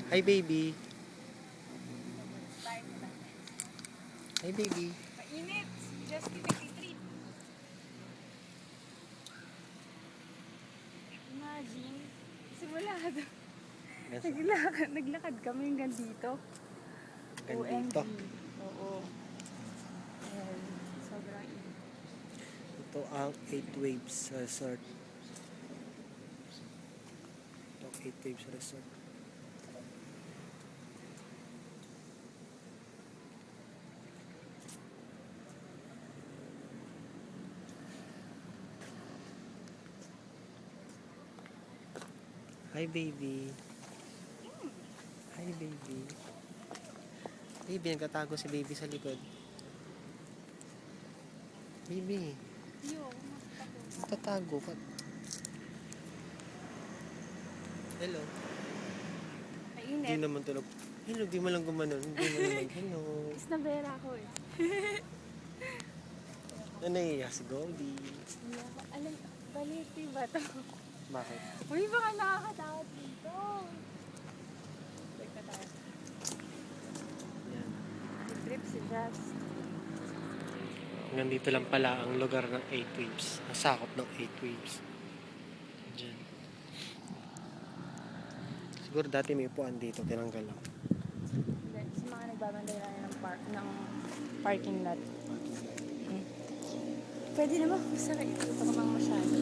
Hi, baby. Hi, baby. Mainit. Just nagtitrip. Imagine. Simulado. Naglakad kami hanggang dito. Hanggang OMG. dito. Oo. Ayan. Sobrang init. Ito ang 8 Waves Resort. Ito 8 Waves Resort. Hi, baby. Hi, baby. Baby, nagtatago si baby sa likod. Baby, Yo, nagtatago ka. Hello. Hindi mainit. naman tulog. Hello, di mo lang gumanon. Hindi mo lang hello. Is na bera ko eh. Ano naiiyak si Goldie? Hindi ako. Alam, baliti ba to? Bakit? Uy, baka nakakatakot dito. Balik na tayo. Yan. Trip si Jazz. Hanggang dito lang pala ang lugar ng 8 Waves. Ang sakop ng 8 Waves. Diyan. Siguro dati may upuan dito, tinanggal lang. Hindi, sa mga nagbabantay lang ng parking lot. Pwede naman kung sa ito. Ito ka mang masyado.